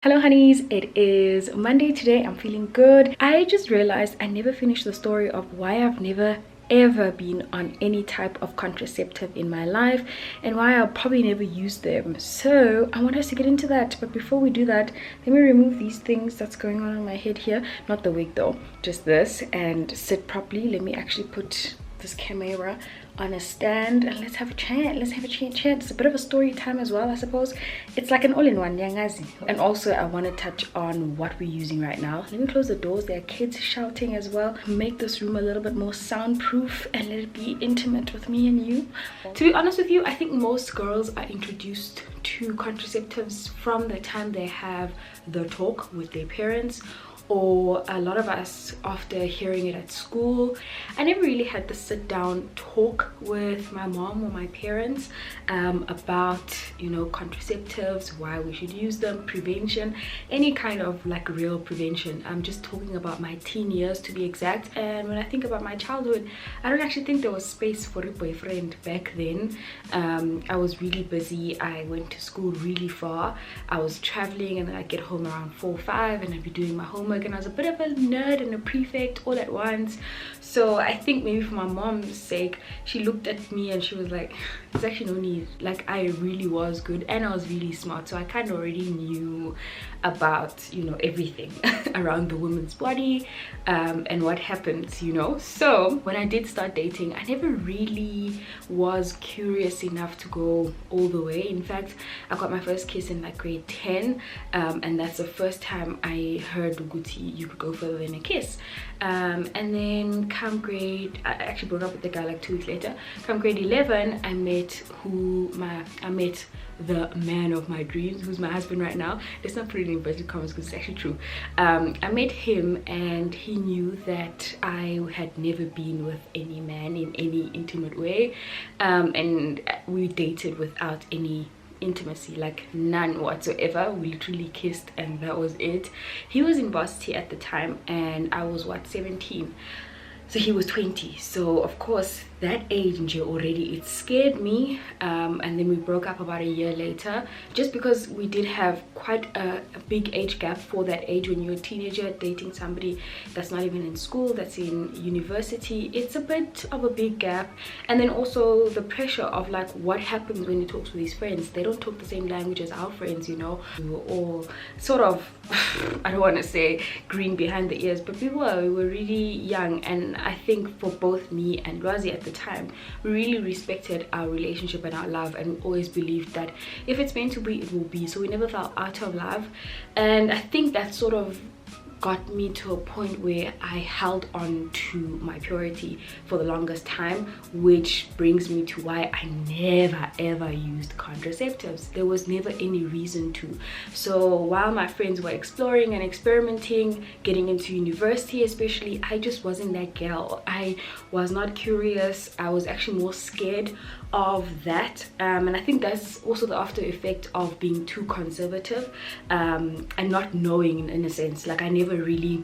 Hello honeys, it is Monday today. I'm feeling good. I just realized I never finished the story of why I've never ever been on any type of contraceptive in my life and why I'll probably never use them. So I want us to get into that, but before we do that, let me remove these things that's going on my head here. Not the wig though, just this, and sit properly. Let me actually put this camera on a stand and let's have a chat. It's a bit of a story time as well, I suppose. It's like an all-in-one, yangazi. And also I want to touch on what we're using right now. Let me close the doors. There are kids shouting as well. Make this room a little bit more soundproof and let it be intimate with me and you. To be honest with you, I think most girls are introduced to contraceptives from the time they have the talk with their parents, or a lot of us after hearing it at school. I never really had the sit down talk with my mom or my parents about, you know, contraceptives, why we should use them, prevention, any kind of like real prevention. I'm just talking about my teen years to be exact. And when I think about my childhood, I don't actually think there was space for a boyfriend back then. I was really busy. I went to school really far. I was traveling and then I'd get home around 4 or 5 and I'd be doing my homework, and I was a bit of a nerd and a prefect all at once. So I think maybe for my mom's sake, she looked at me and she was like, there's actually no need. Like, I really was good and I was really smart, so I kind of already knew about, you know, everything around the woman's body and what happens, you know. So when I did start dating, I never really was curious enough to go all the way. In fact, I got my first kiss in like grade 10 and that's the first time I heard Guti, you could go further than a kiss. And then come grade, I actually broke up with the guy like 2 weeks later. Come grade 11, I met the man of my dreams, who's my husband right now. Let's not put it in inverted commas because it's actually true. I met him and he knew that I had never been with any man in any intimate way, and we dated without any intimacy, like none whatsoever. We literally kissed and that was it. He was in varsity at the time and I was what, 17, so he was 20. So of course that age already, it scared me. And then we broke up about a year later, just because we did have quite a big age gap for that age. When you're a teenager dating somebody that's not even in school, that's in university, it's a bit of a big gap. And then also the pressure of like what happens when you talk to these friends. They don't talk the same language as our friends, you know. We were all sort of I don't want to say green behind the ears, but we were really young. And I think for both me and Lwazi at the time, we really respected our relationship and our love, and we always believed that if it's meant to be, it will be. So we never fell out of love, and I think that sort of got me to a point where I held on to my purity for the longest time, which brings me to why I never ever used contraceptives. There was never any reason to. So while my friends were exploring and experimenting, getting into university especially, I just wasn't that girl. I was not curious. I was actually more scared of that, and I think that's also the after effect of being too conservative and not knowing, in a sense. Like, I never really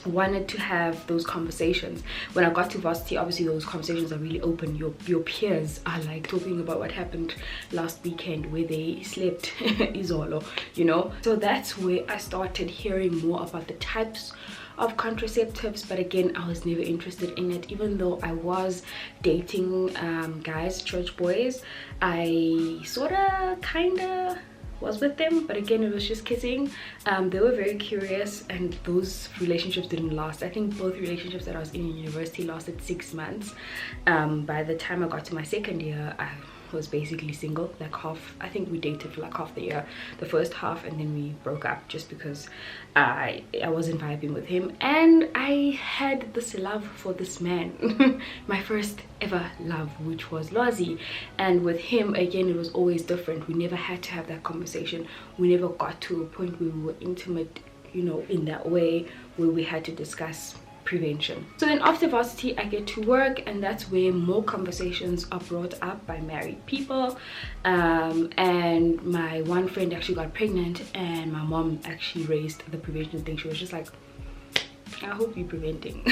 wanted to have those conversations. When I got to varsity, obviously those conversations are really open. Your peers are like talking about what happened last weekend where they slept izolo, you know. So that's where I started hearing more about the types of contraceptives, but again, I was never interested in it. Even though I was dating guys, church boys, I sorta kinda was with them, but again, it was just kissing. They were very curious and those relationships didn't last. I think both relationships that I was in university lasted 6 months. By the time I got to my second year, I was basically single. Like half, I think we dated for like half the year, the first half, and then we broke up just because I wasn't vibing with him. And I had this love for this man my first ever love, which was Lwazi. And with him, again, it was always different. We never had to have that conversation. We never got to a point where we were intimate, you know, in that way where we had to discuss prevention. So then after varsity, I get to work, and that's where more conversations are brought up by married people. And my one friend actually got pregnant, and my mom actually raised the prevention thing. She was just like, I hope you're preventing.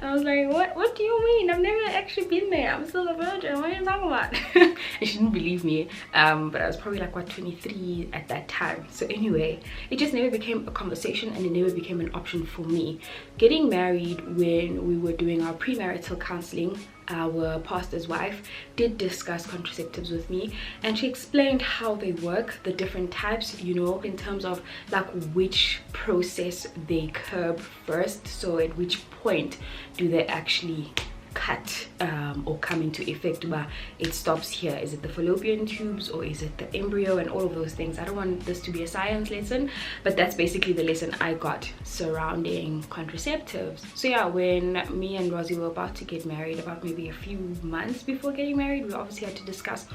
I was like, what do you mean? I've never actually been there. I'm still a virgin. What are you talking about? And she didn't believe me. But I was probably like, what, 23 at that time. So anyway, it just never became a conversation, and it never became an option for me. Getting married, when we were doing our premarital counseling, our pastor's wife did discuss contraceptives with me, and she explained how they work, the different types, you know, in terms of like which process they curb first. So at which point do they actually cut or come into effect, but it stops here. Is it the fallopian tubes, or is it the embryo, and all of those things? I don't want this to be a science lesson, but that's basically the lesson I got surrounding contraceptives. So yeah, when me and Rosie were about to get married, about maybe a few months before getting married, we obviously had to discuss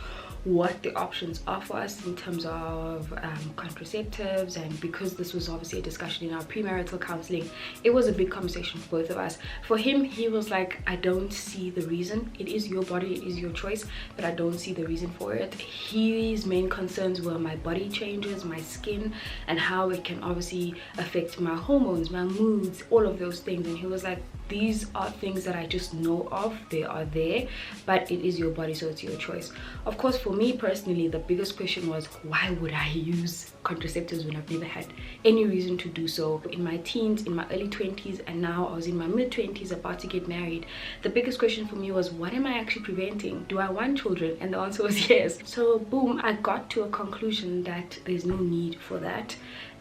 what the options are for us in terms of contraceptives. And because this was obviously a discussion in our premarital counseling, it was a big conversation for both of us. For him, he was like, I don't see the reason. It is your body, it is your choice, but I don't see the reason for it. His main concerns were my body changes, my skin, and how it can obviously affect my hormones, my moods, all of those things. And he was like, these are things that I just know of, they are there, but it is your body, so it's your choice. Of course, for me personally, the biggest question was, why would I use contraceptives when I've never had any reason to do so? In my teens, in my early 20s, and now I was in my mid 20s about to get married, the biggest question for me was, what am I actually preventing? Do I want children? And the answer was yes. So boom, I got to a conclusion that there's no need for that.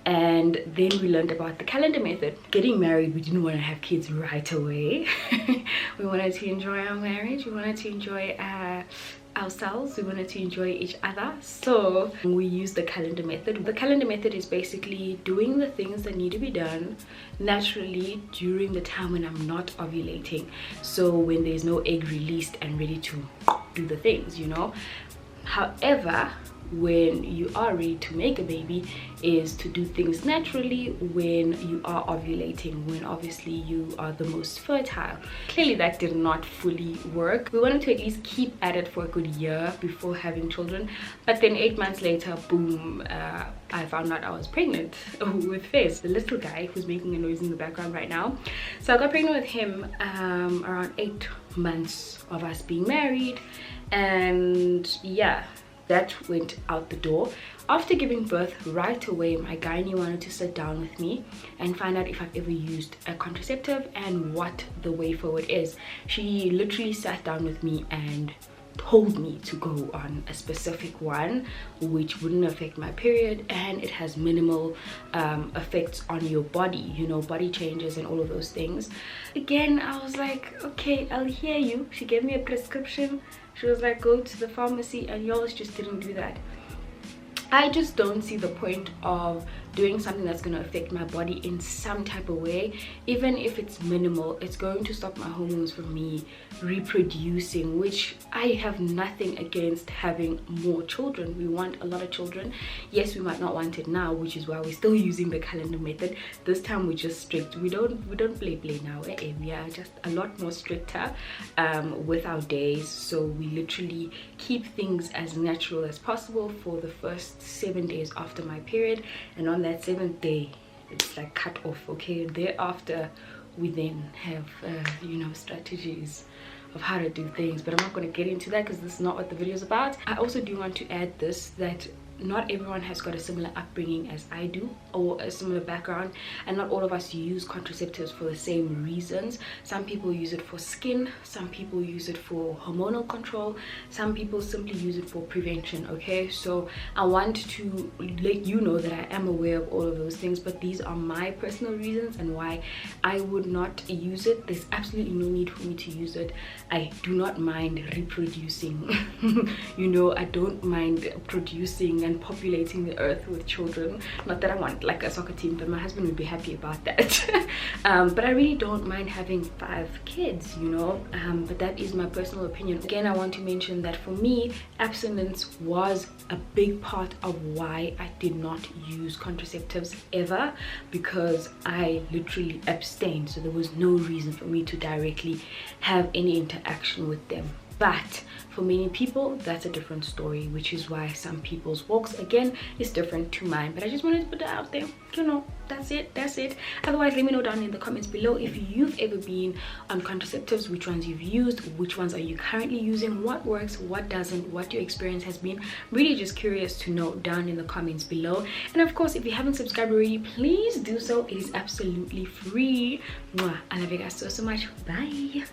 And then we learned about the calendar method. Getting married, we didn't want to have kids right away. We wanted to enjoy our marriage, we wanted to enjoy ourselves, we wanted to enjoy each other. So we used the calendar method. The calendar method is basically doing the things that need to be done naturally during the time when I'm not ovulating, so when there's no egg released and ready to do the things, you know. However, when you are ready to make a baby, is to do things naturally when you are ovulating, when obviously you are the most fertile. Clearly that did not fully work. We wanted to at least keep at it for a good year before having children, but then 8 months later, boom, I found out I was pregnant with Fez, the little guy who's making a noise in the background right now. So I got pregnant with him around 8 months of us being married, and yeah, that went out the door. After giving birth, right away my gynae wanted to sit down with me and find out if I've ever used a contraceptive and what the way forward is. She literally sat down with me and told me to go on a specific one which wouldn't affect my period, and it has minimal effects on your body, you know, body changes and all of those things. Again, I was like, okay, I'll hear you. She gave me a prescription. She was like, go to the pharmacy, and Yolz just didn't do that. I just don't see the point of doing something that's going to affect my body in some type of way. Even if it's minimal, it's going to stop my hormones from me reproducing, which I have nothing against having more children. We want a lot of children. Yes, we might not want it now, which is why we're still using the calendar method. This time we're just strict. We don't play now. We are just a lot more stricter with our days. So we literally keep things as natural as possible for the first 7 days after my period, and on that 7th day it's like cut off. Okay, thereafter we then have you know, strategies of how to do things, but I'm not going to get into that because this is not what the video is about. I also do want to add this, that not everyone has got a similar upbringing as I do, or a similar background, and not all of us use contraceptives for the same reasons. Some people use it for skin, some people use it for hormonal control, some people simply use it for prevention. Okay, so I want to let you know that I am aware of all of those things, but these are my personal reasons and why I would not use it. There's absolutely no need for me to use it. I do not mind reproducing. You know, I don't mind producing and populating the earth with children. Not that I want like a soccer team, but my husband would be happy about that. But I really don't mind having 5 kids, you know. But that is my personal opinion. Again, I want to mention that for me, abstinence was a big part of why I did not use contraceptives ever, because I literally abstained. So there was no reason for me to directly have any interaction with them. But for many people, that's a different story, which is why some people's walks, again, is different to mine. But I just wanted to put that out there. You know, that's it. Otherwise, let me know down in the comments below if you've ever been on contraceptives, which ones you've used, which ones are you currently using, what works, what doesn't, what your experience has been. Really just curious to know down in the comments below. And of course, if you haven't subscribed already, please do so. It is absolutely free. Mwah. I love you guys so much. Bye.